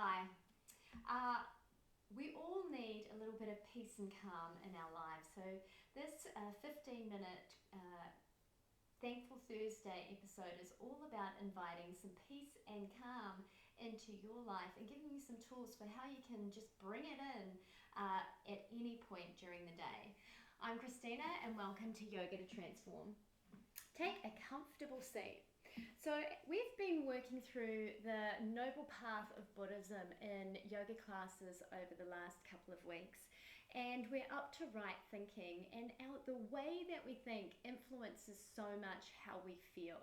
Hi. We all need a little bit of peace and calm in our lives. So this 15-minute Thankful Thursday episode is all about inviting some peace and calm into your life and giving you some tools for how you can just bring it in at any point during the day. I'm Christina and welcome to Yoga to Transform. Take a comfortable seat. So we've been working through the noble path of Buddhism in yoga classes over the last couple of weeks, and we're up to right thinking, and the way that we think influences so much how we feel.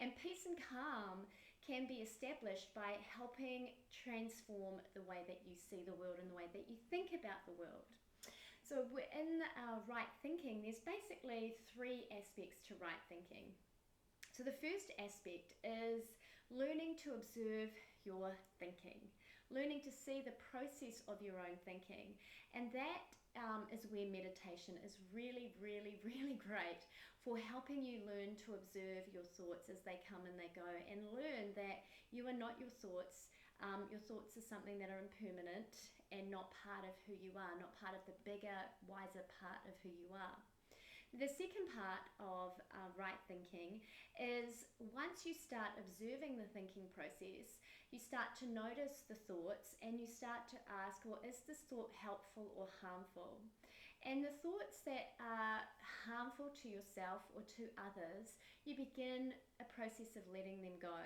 And peace and calm can be established by helping transform the way that you see the world and the way that you think about the world. So in our right thinking, there's basically three aspects to right thinking. So the first aspect is learning to observe your thinking, learning to see the process of your own thinking. And that is where meditation is really great for helping you learn to observe your thoughts as they come and they go, and learn that you are not your thoughts. Your thoughts are something that are impermanent and not part of who you are, not part of the bigger, wiser part of who you are. The second part of right thinking is once you start observing the thinking process, you start to notice the thoughts and you start to ask, well, is this thought helpful or harmful? And the thoughts that are harmful to yourself or to others, you begin a process of letting them go.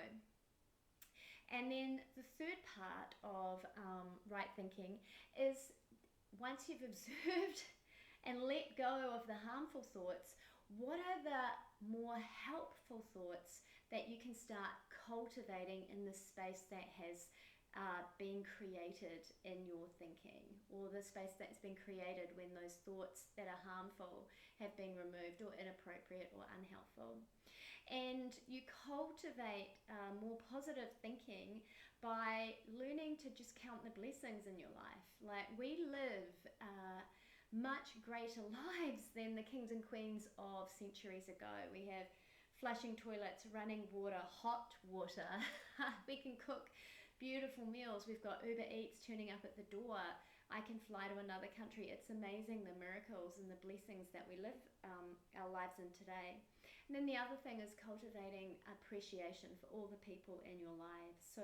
And then the third part of right thinking is once you've observed and let go of the harmful thoughts, what are the more helpful thoughts that you can start cultivating in the space that has been created in your thinking, or the space that's been created when those thoughts that are harmful have been removed, or inappropriate or unhelpful. And you cultivate more positive thinking by learning to just count the blessings in your life. Like, we live much greater lives than the kings and queens of centuries ago. We have flushing toilets, running water, hot water. We can cook beautiful meals. We've got Uber Eats turning up at the door. I can fly to another country. It's amazing the miracles and the blessings that we live our lives in today. And then the other thing is cultivating appreciation for all the people in your lives. So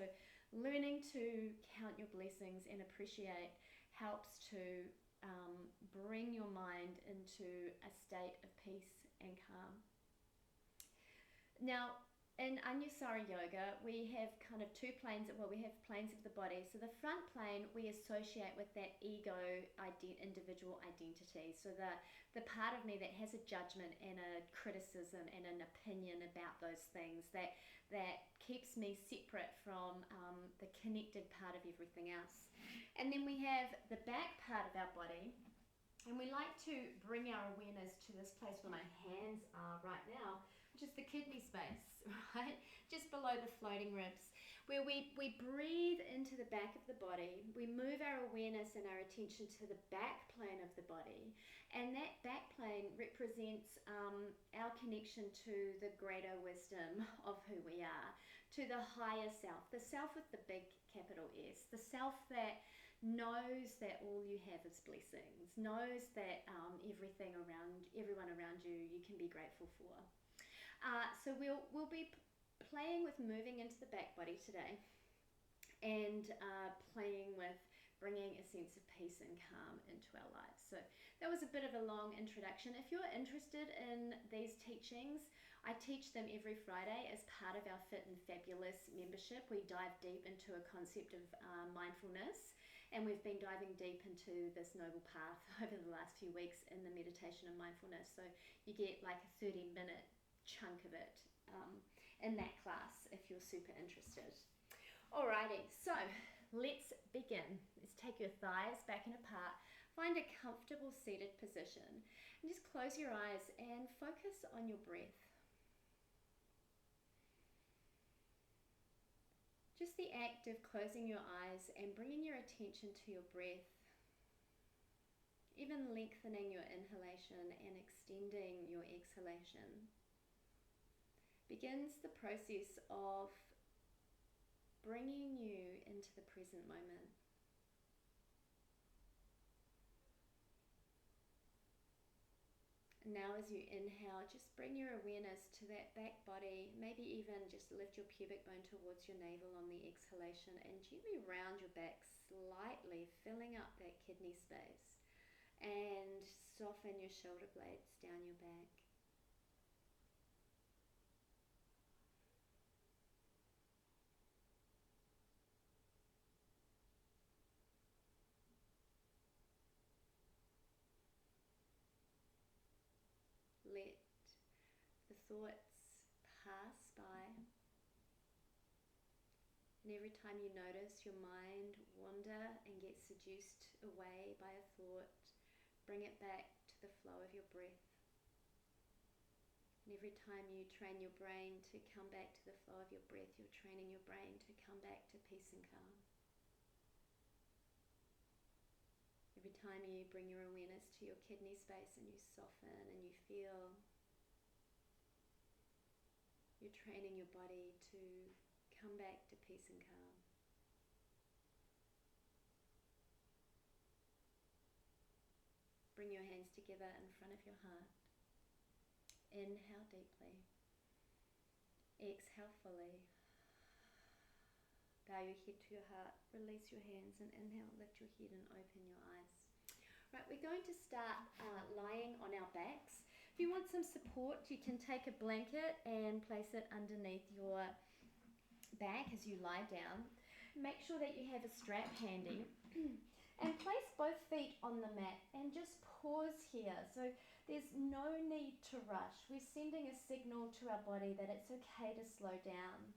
learning to count your blessings and appreciate helps to bring your mind into a state of peace and calm. Now, in Anusara Yoga, we have kind of two planes. Well, we have planes of the body. So the front plane we associate with that ego individual identity. So the part of me that has a judgment and a criticism and an opinion about those things that keeps me separate from the connected part of everything else. And then we have the back part of our body. And we like to bring our awareness to this place where my hands are right now, which is the kidney space, right? Just below the floating ribs, where we breathe into the back of the body. We move our awareness and our attention to the back plane of the body. And that back plane represents our connection to the greater wisdom of who we are, to the higher self, the self with the big capital S, the self that knows that all you have is blessings, knows that everyone around you can be grateful for. So we'll be playing with moving into the back body today, and playing with bringing a sense of peace and calm into our lives. So that was a bit of a long introduction. If you're interested in these teachings, I teach them every Friday as part of our Fit and Fabulous membership. We dive deep into a concept of mindfulness, and we've been diving deep into this noble path over the last few weeks in the meditation and mindfulness. So you get like a 30-minute chunk of it in that class if you're super interested. Alrighty, so let's begin. Let's take your thighs back and apart. Find a comfortable seated position and just close your eyes and focus on your breath. Just the act of closing your eyes and bringing your attention to your breath, even lengthening your inhalation and extending your exhalation, begins the process of bringing you into the present moment. Now as you inhale, just bring your awareness to that back body, maybe even just lift your pubic bone towards your navel on the exhalation and gently round your back slightly, filling up that kidney space, and soften your shoulder blades down your back. Let the thoughts pass by, and every time you notice your mind wander and get seduced away by a thought, bring it back to the flow of your breath. And every time you train your brain to come back to the flow of your breath, you're training your brain to come back to peace and calm. Every time you bring your awareness to your kidney space and you soften and you feel, you're training your body to come back to peace and calm. Bring your hands together in front of your heart. Inhale deeply. Exhale fully. Bow your head to your heart. Release your hands and inhale. Lift your head and open your eyes. Right, we're going to start lying on our backs. If you want some support, you can take a blanket and place it underneath your back as you lie down. Make sure that you have a strap handy and place both feet on the mat and just pause here. So there's no need to rush. We're sending a signal to our body that it's okay to slow down.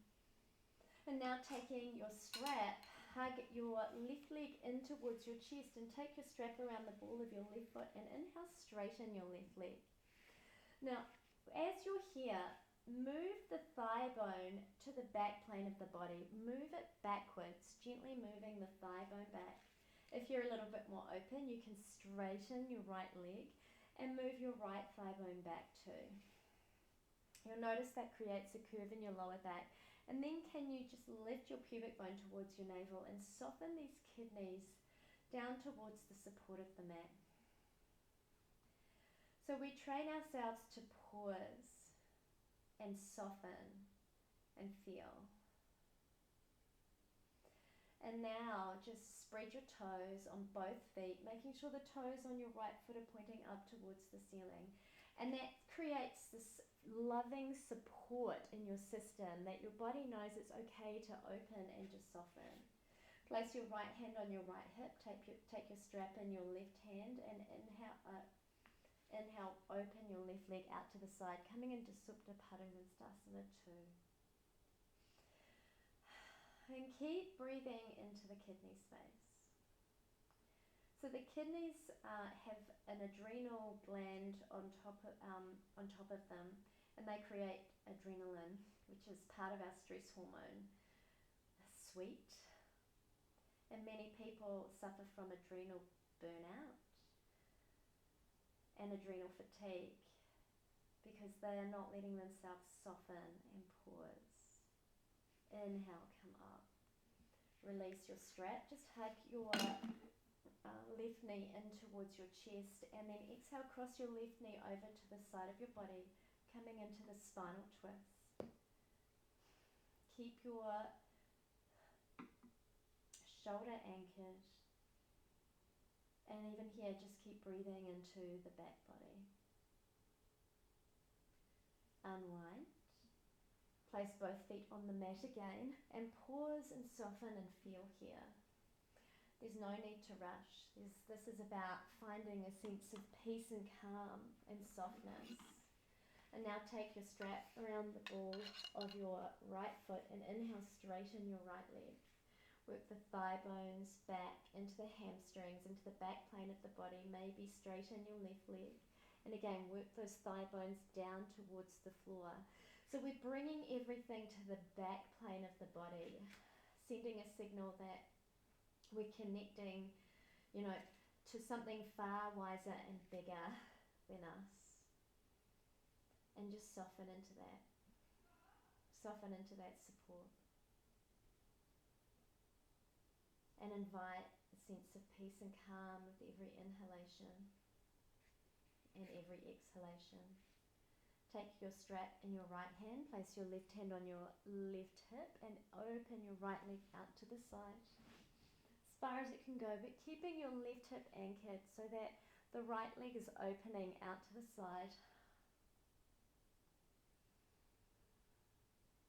And now taking your strap, hug your left leg in towards your chest and take your strap around the ball of your left foot and inhale, straighten your left leg. Now, as you're here, move the thigh bone to the back plane of the body. Move it backwards, gently moving the thigh bone back. If you're a little bit more open, you can straighten your right leg and move your right thigh bone back too. You'll notice that creates a curve in your lower back. And then can you just lift your pubic bone towards your navel and soften these kidneys down towards the support of the mat. So we train ourselves to pause and soften and feel. And now just spread your toes on both feet, making sure the toes on your right foot are pointing up towards the ceiling. And that creates this loving support in your system that your body knows it's okay to open and just soften. Place your right hand on your right hip, take your strap in your left hand and inhale, open your left leg out to the side, coming into Supta Padangusthasana 2. And keep breathing into the kidney space. So the kidneys have an adrenal gland on top of them, and they create adrenaline, which is part of our stress hormone, sweet. And many people suffer from adrenal burnout and adrenal fatigue because they are not letting themselves soften and pause. Inhale, come up. Release your strap. Just hug your left knee in towards your chest, and then exhale, cross your left knee over to the side of your body, coming into the spinal twist. Keep your shoulder anchored, and even here just keep breathing into the back body. Unwind. Place both feet on the mat again and pause and soften and feel here. There's no need to rush. This is about finding a sense of peace and calm and softness. And now take your strap around the ball of your right foot and inhale, straighten your right leg. Work the thigh bones back into the hamstrings, into the back plane of the body. Maybe straighten your left leg. And again, work those thigh bones down towards the floor. So we're bringing everything to the back plane of the body, sending a signal that we're connecting, to something far wiser and bigger than us. And just soften into that. Soften into that support. and invite a sense of peace and calm with every inhalation and every exhalation. Take your strap in your right hand, place your left hand on your left hip and open your right leg out to the side as far as it can go, but keeping your left hip anchored so that the right leg is opening out to the side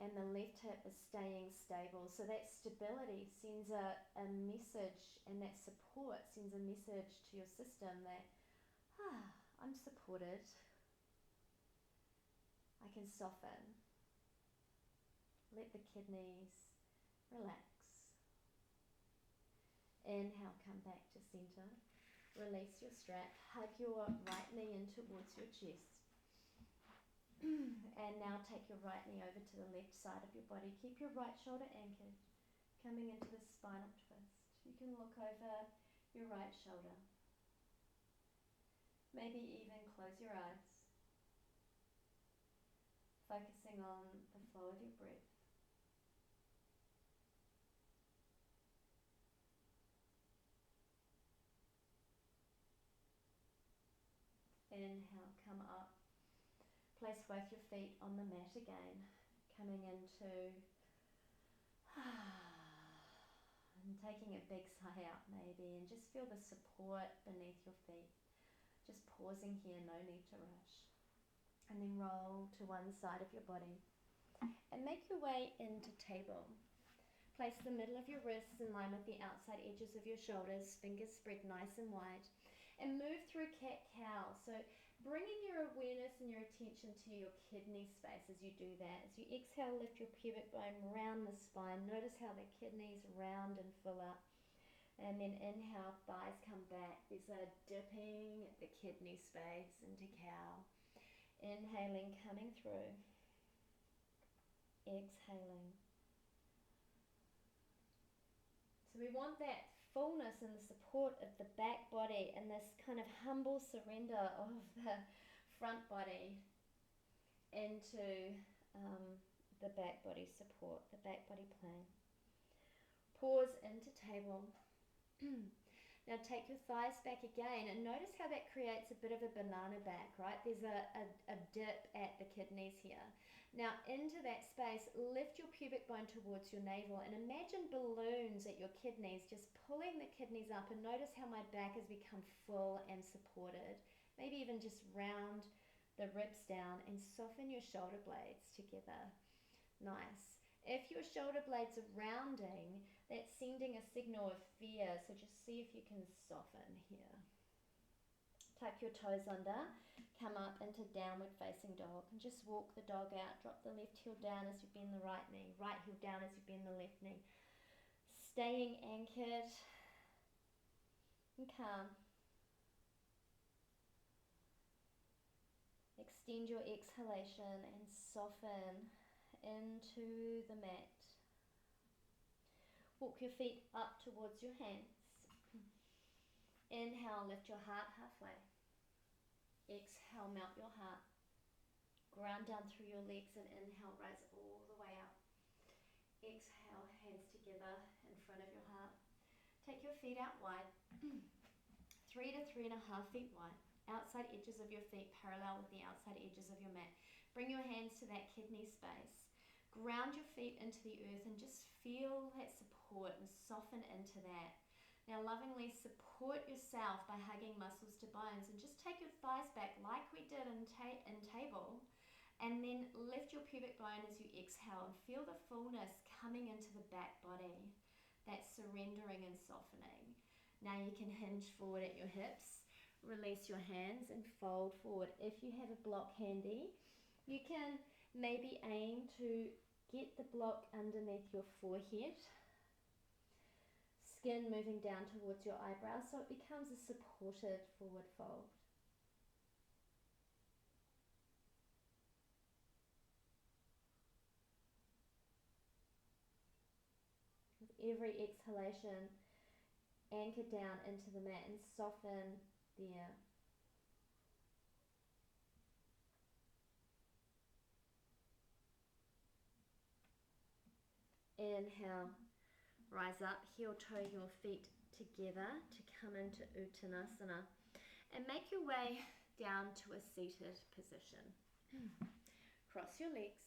and the left hip is staying stable. So that stability sends a message, and that support sends a message to your system that I'm supported. I can soften. Let the kidneys relax. Inhale, come back to center. Release your strap. Hug your right knee in towards your chest. And now take your right knee over to the left side of your body. Keep your right shoulder anchored, coming into the spinal twist. You can look over your right shoulder. Maybe even close your eyes, focusing on the flow of your breath. Inhale, come up. Place both your feet on the mat again, coming into and taking a big sigh out maybe, and just feel the support beneath your feet. Just pausing here, no need to rush. And then roll to one side of your body and make your way into table. Place the middle of your wrists in line with the outside edges of your shoulders, fingers spread nice and wide, and move through cat-cow. So bringing your awareness and your attention to your kidney space as you do that. As you exhale, lift your pubic bone round the spine. Notice how the kidneys round and fill up. And then inhale, thighs come back. There's a dipping the kidney space into cow. Inhaling, coming through. Exhaling. So we want that fullness and the support of the back body and this kind of humble surrender of the front body into the back body support, the back body plane. Pause into table. Now take your thighs back again and notice how that creates a bit of a banana back, right? There's a dip at the kidneys here. Now into that space, lift your pubic bone towards your navel and imagine balloons at your kidneys, just pulling the kidneys up, and notice how my back has become full and supported. Maybe even just round the ribs down and soften your shoulder blades together. Nice. If your shoulder blades are rounding, that's sending a signal of fear, so just see if you can soften here. Tuck your toes under, come up into downward facing dog, and just walk the dog out. Drop the left heel down as you bend the right knee, right heel down as you bend the left knee. Staying anchored and calm. Extend your exhalation and soften into the mat. Walk your feet up towards your hands. Inhale, lift your heart halfway. Exhale, melt your heart. Ground down through your legs and inhale, rise all the way up. Exhale, hands together in front of your heart. Take your feet out wide, 3 to 3.5 feet wide. Outside edges of your feet parallel with the outside edges of your mat. Bring your hands to that kidney space. Ground your feet into the earth and just feel that support and soften into that. Now lovingly support yourself by hugging muscles to bones, and just take your thighs back like we did in table, and then lift your pubic bone as you exhale and feel the fullness coming into the back body, that surrendering and softening. Now you can hinge forward at your hips, release your hands and fold forward. If you have a block handy, you can maybe aim to get the block underneath your forehead, skin moving down towards your eyebrows so it becomes a supported forward fold. With every exhalation, anchor down into the mat and soften there. Inhale, Rise up, heel toe your feet together to come into Uttanasana. And make your way down to a seated position. Cross your legs.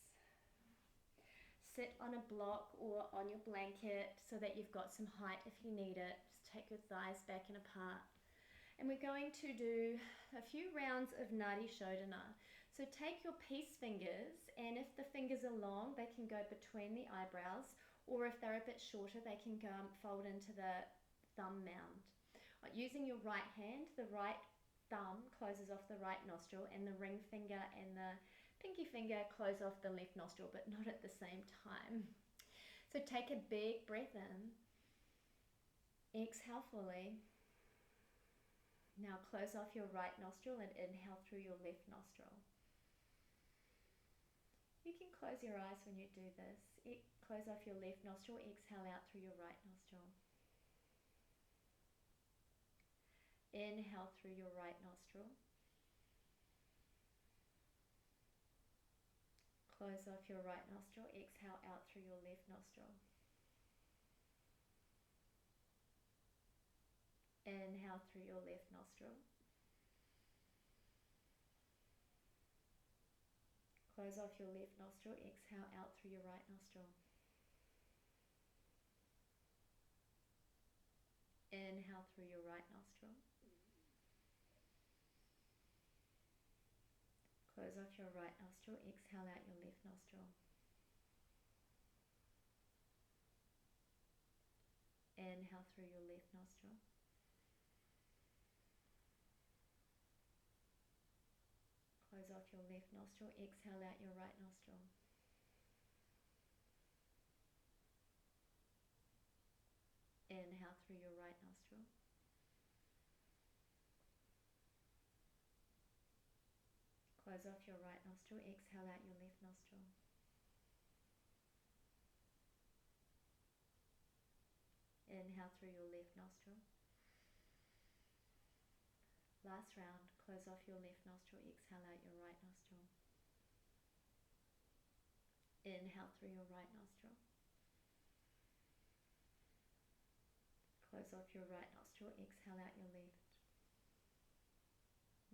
Sit on a block or on your blanket so that you've got some height if you need it. Just take your thighs back and apart. And we're going to do a few rounds of Nadi Shodhana. So take your peace fingers, and if the fingers are long, they can go between the eyebrows, or if they're a bit shorter, they can go fold into the thumb mound. Using your right hand, the right thumb closes off the right nostril, and the ring finger and the pinky finger close off the left nostril, but not at the same time. So take a big breath in. Exhale fully. Now close off your right nostril and inhale through your left nostril. You can close your eyes when you do this. Close off your left nostril, exhale out through your right nostril. Inhale through your right nostril. Close off your right nostril, exhale out through your left nostril. Inhale through your left nostril. Close off your left nostril, exhale out through your right nostril. Inhale through your right nostril. Close off your right nostril, exhale out your left nostril. Inhale through your left nostril. Close off your left nostril, exhale out your right nostril. Inhale through your right nostril. Close off your right nostril, exhale out your left nostril. Inhale through your left nostril. Last round, close off your left nostril, exhale out your right nostril. Inhale through your right nostril. Close off your right nostril, exhale out your left.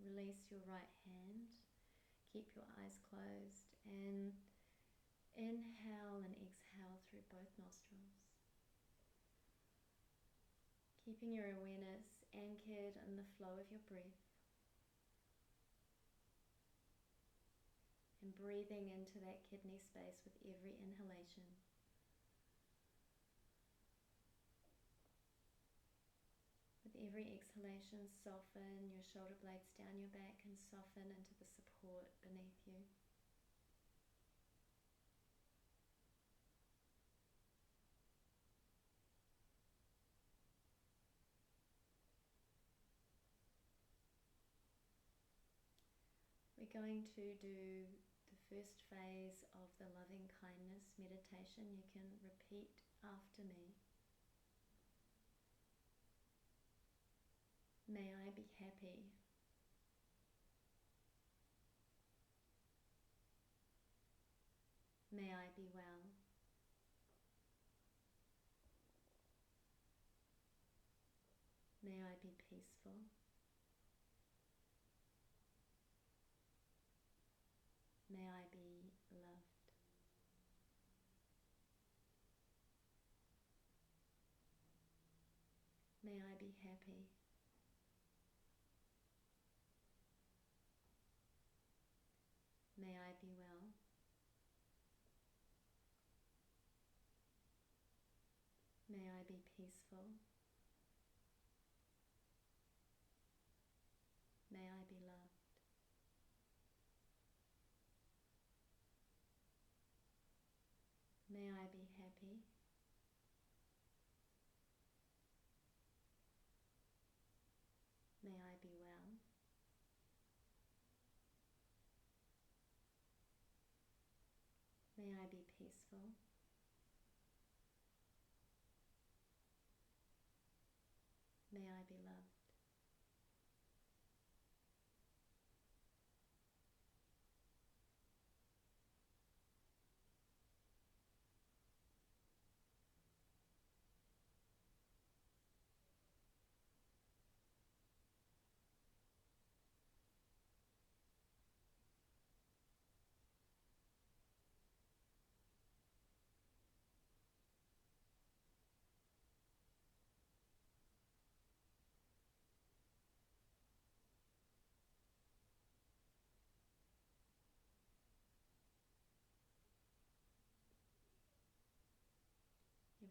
Release your right hand. Keep your eyes closed and inhale and exhale through both nostrils. Keeping your awareness anchored in the flow of your breath. And breathing into that kidney space with every inhalation. With every exhalation, soften your shoulder blades down your back and soften into the support beneath you. We're going to do the first phase of the loving kindness meditation. You can repeat after me. May I be happy. May I be well. May I be peaceful. May I be loved. May I be happy. May I be well. May I be peaceful. May I be loved. May I be happy. May I be well. May I be peaceful. May I be loved.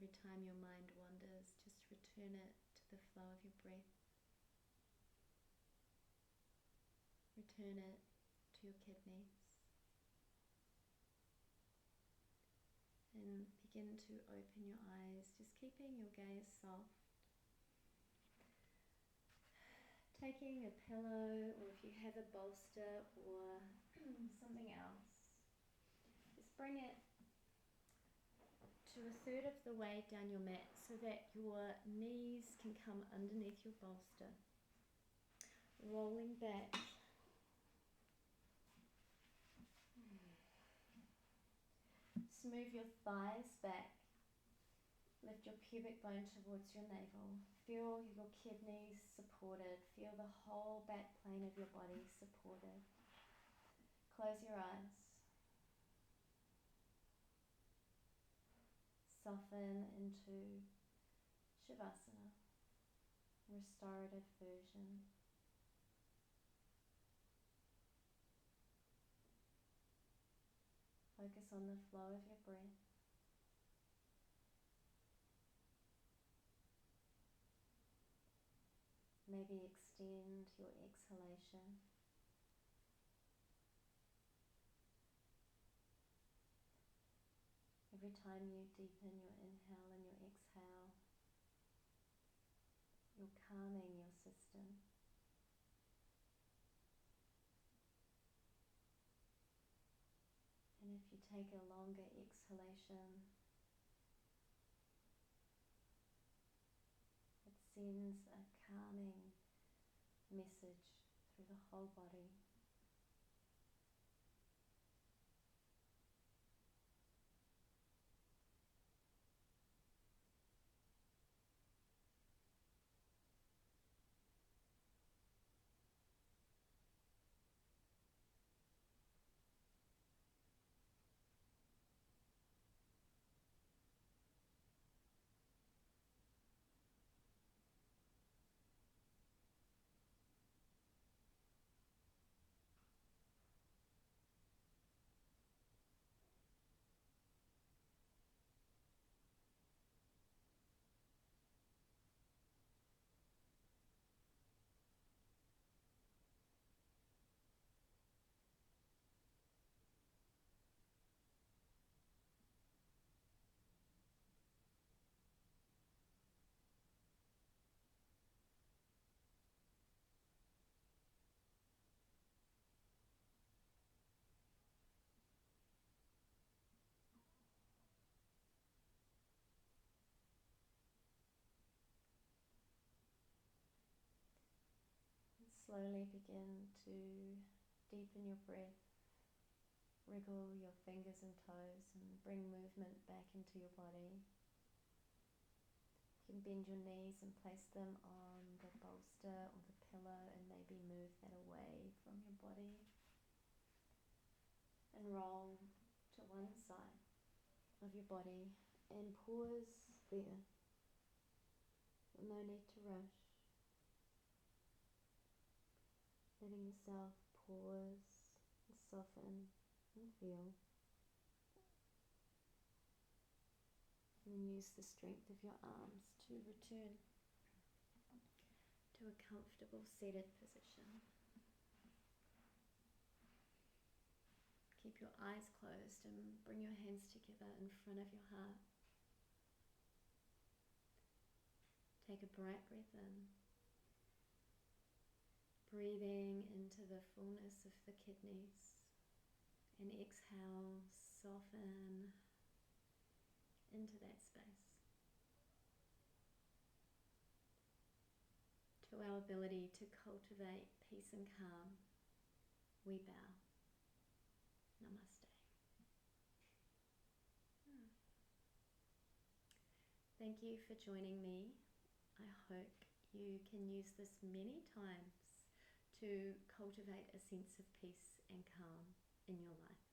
every time your mind wanders, just return it to the flow of your breath. Return it to your kidneys. And begin to open your eyes, just keeping your gaze soft. Taking a pillow, or if you have a bolster or something else, just bring it to a third of the way down your mat so that your knees can come underneath your bolster. Rolling back. Smooth your thighs back. Lift your pubic bone towards your navel. Feel your kidneys supported. Feel the whole back plane of your body supported. Close your eyes. Soften into Shavasana, restorative version. Focus on the flow of your breath. Maybe extend your exhalation. Every time you deepen your inhale and your exhale, you're calming your system. And if you take a longer exhalation, it sends a calming message through the whole body. Slowly begin to deepen your breath, wriggle your fingers and toes and bring movement back into your body. You can bend your knees and place them on the bolster or the pillow and maybe move that away from your body. And roll to one side of your body and pause there. No need to rush. Letting yourself pause, soften and feel. And then use the strength of your arms to return to a comfortable seated position. Keep your eyes closed and bring your hands together in front of your heart. Take a bright breath in. Breathing into the fullness of the kidneys, and exhale, soften into that space. To our ability to cultivate peace and calm, we bow. Namaste. Thank you for joining me. I hope you can use this many times to cultivate a sense of peace and calm in your life.